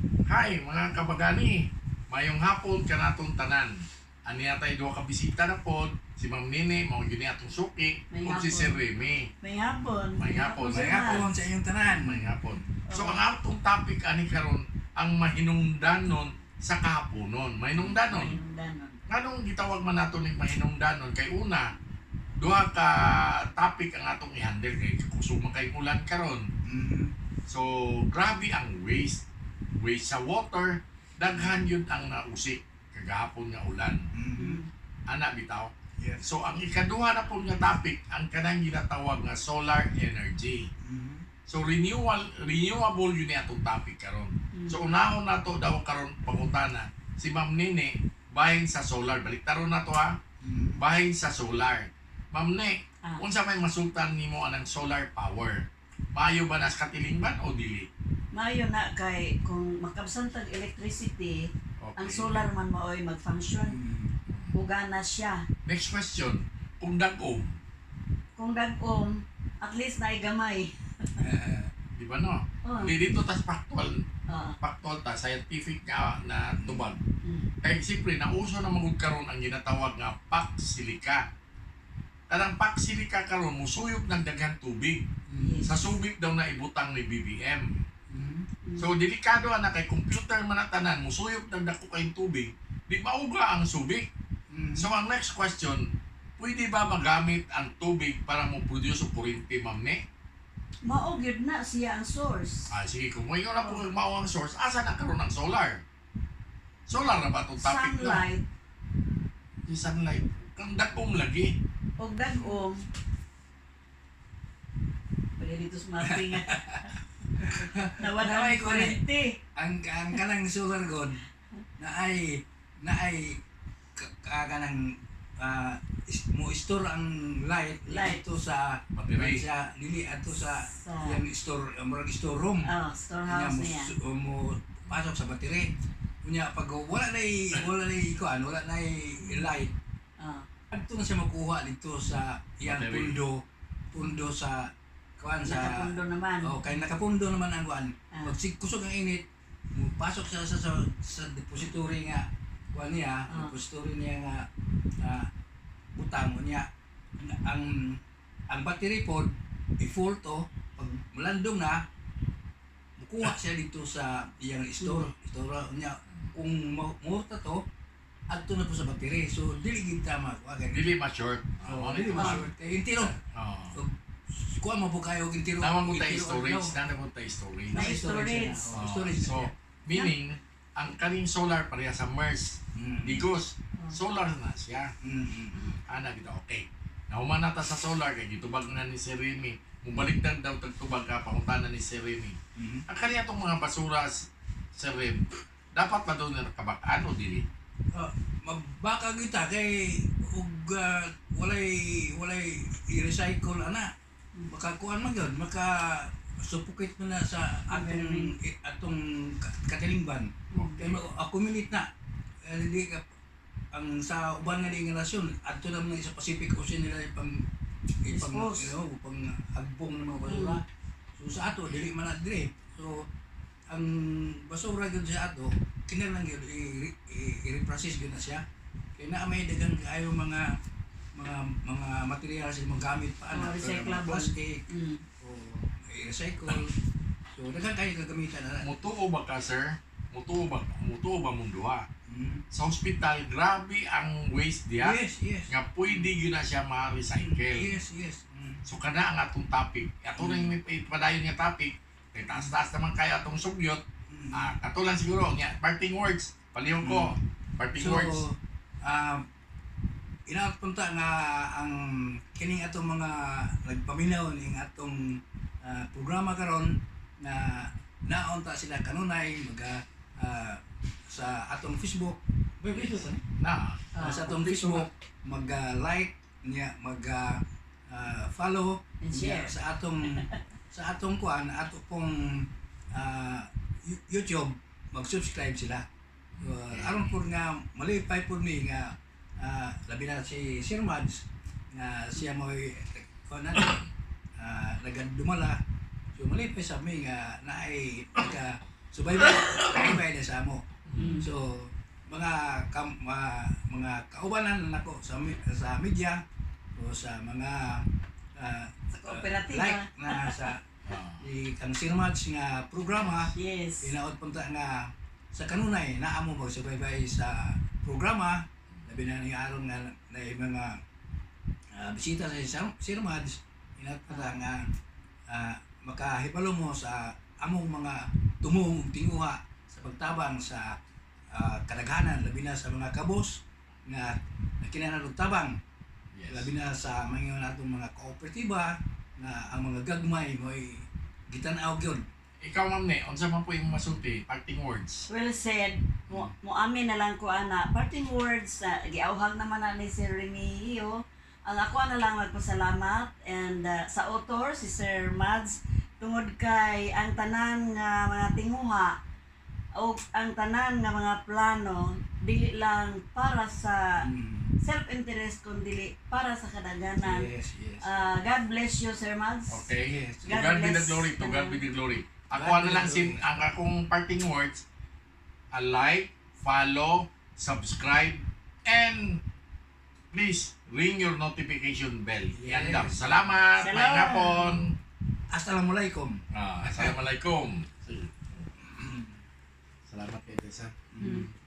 Hi mga kabagani, mayong hapon kanatong tanan. Ani atay duha ka bisita na pod, si Ma'am Nene, mao gyud ni atong suki, May ug si hapon. Sir Remy. May hapon. May hapon, sir. may hapon. Sa inyong tanan. May hapon. So Oo. ang atong topic ani karon ang mahinungdanon sa kahaponon. Mahinungdanon. Danon. Nganong gitawag man nato ning mahinungdanon kay una, duha ka topic ang atong i-handle kay kusog man kay ulan karon. Mhm. So, grabe ang waste. Waste sa water, daghan yun ang nausik kagahapon nga ulan. Mhm. Ana bitaw. Yes. So, ang ikaduha na po nga topic, ang kanang ginatawag nga solar energy. Mhm. So, renewable yun atong topic karon. So, unahon na to daw karon pangutana. Si Ma'am Nene, bahin sa solar. Baliktaron na to ha. Mhm. Bahin sa solar. Ma'am Ne, Ah. unsa may masultan nimo anang solar power? Maayo ba na sa katilingban o dili? Mayo na kay kung makabsan tag electricity, Okay. ang solar man maoy mag-function. Mhm. Ugana siya. Next question. Kung dag-om, Kung dag-om, at least na gamay. di ba no? Oh. Di dito tas Ah. factual ta, scientific nga na tubag. Mm. Kaya siyempre, nauso na magud karon ang ginatawag nga pack silica. Kanang pack silica karon musuyop ng daghang tubig. Yes. Sa subik daw na ibutang ni BBM. Mhm. So delikado na kay computer man na tanan musuyop ng dako kay tubig, di mauga ang subik. Mhm. So ang next question, pwede ba magamit ang tubig para mo produce og kuryente, Ma'am Ne? Mao gyud na siya ang source. Ah, sige, kung mo na po mao ang source, asa na karon ang solar? Solar na ba itong topic na? Sunlight Di sunlight. Kang dakong lagi. og dag-om. Pwede dito sa mga tinga. Nawala Naway ang ko na. kurente. Ang kanang solar god na ay kanang mo store ang light dito sa Battery. sa dili ato sa Sa- yang store murag store room. Oh, storehouse niya. mo pasok sa battery. Kunya pag wala na kuan, wala na light. Oh. Adto na siya makuha dito sa iyang Battery. pundo sa kuan sa Nakapundo naman. kay nakapundo naman ang kuan. Ah. Pag kusog ang init, pasok siya sa depository nga kuan niya, Ah. depository niya nga butang niya. Ang battery pod i-full to pag malandong na mukuha siya dito sa iyang store. Store niya kung murta to adto na po sa battery. So dili gid tama kuan. Dili ma-short. Oh, Ah, dili ma- ma-short. Kay intiro. Oo. Kuha mo po kayo intiro. Naman mo tayo intiro storage. adlaw. Naman mo tayo storage. May storage. Oh, Storage. so, meaning, ang kaning solar pareha sa MERS, digos, solar na siya. Ana kita, okay. Nauman nata sa solar, kay gitubag na ni Sir Remy. Mubaliktad daw tagtubag ka, pangutanan ni Sir Remy. Ang kanya itong mga basura, Sir Rem, dapat ba doon na nakabakaan o dili? Mabaka kita kay ug walay i-recycle ana. Baka kuan man gyud, maka suffocate mo na sa atong katilingban. Kay accumulate na. Hindi ka ang sa uban nga di generasyon adto na mga sa Pacific Ocean nila ipang Dispose. pang agbong ng mga basura. So sa ato dili man na dire. So ang basura gyud sa ato kinahanglan gyud i-reprocess gyud na siya. Kay naa may daghang kaayo mga materials sa magamit pa Oh, recyclable. plastic Mm. o i-recycle. So daghang kayo gagamitan na. Mutuo ba ka, sir? Mutuo ba mong duha? Mm. Sa hospital, grabe ang waste diya. Yes. Nga pwede yun na siya ma-recycle. Yes. So kana ang atong topic. Ato rin may padayon nga topic. Kay taas-taas naman kayo atong sugyot. Ato lang siguro nga parting words. Palihog ko. Parting So, words. inapunta nga ang kining atong mga nagpaminaw ning atong programa karon na naunta sila kanunay sa atong Facebook. May Facebook ba? Na. Sa atong Facebook mag-like niya, follow And niya share. sa atong kuan ato pong YouTube mag-subscribe sila. Aron po nga malipay po mi nga labi na si Sir Mads nga siya mo kuan nagadumala. So malipay sa mi nga naay subaybay na sa amo. Mm. So mga kaubanan nako sa media o sa mga Sa kooperatiba. like na sa Ah. kang Sirmads nga programa Yes. inaot punta nga sa kanunay naa mo magsubaybay sa programa labi na ni aron nga na mga bisita sa Sirmads inaot punta nga makahibalo mo sa among mga tumong tinguha sa pagtabang sa kadaghanan labi na sa mga kabos nga kinahanglan tabang Yes. labi na sa mga natong mga kooperatiba nga ang mga gagmay mo'y gitan-aw gyud. Ikaw ma'am ne, unsa man po yung masulti, parting words. Well said. Mo amin na lang ko ana. Parting words na giauhag naman na ni Sir Remigio. Ang ako na lang magpasalamat and sa author si Sir Mads tungod kay ang tanan nga mga tinguha o ang tanan nga mga plano dili lang para sa self-interest kundi para sa kadaghanan. Yes, yes. God bless you, Sir Mads. Okay? Yes. To God God be the bless. glory, to God be the glory. Ako God ano be lang the glory. ang akong parting words, like, follow, subscribe, and please ring your notification bell. Yan Yes. lang. Salamat. Salamat. May hapon. Assalamualaikum. Assalamualaikum. Salamat kay Tessa. Mm.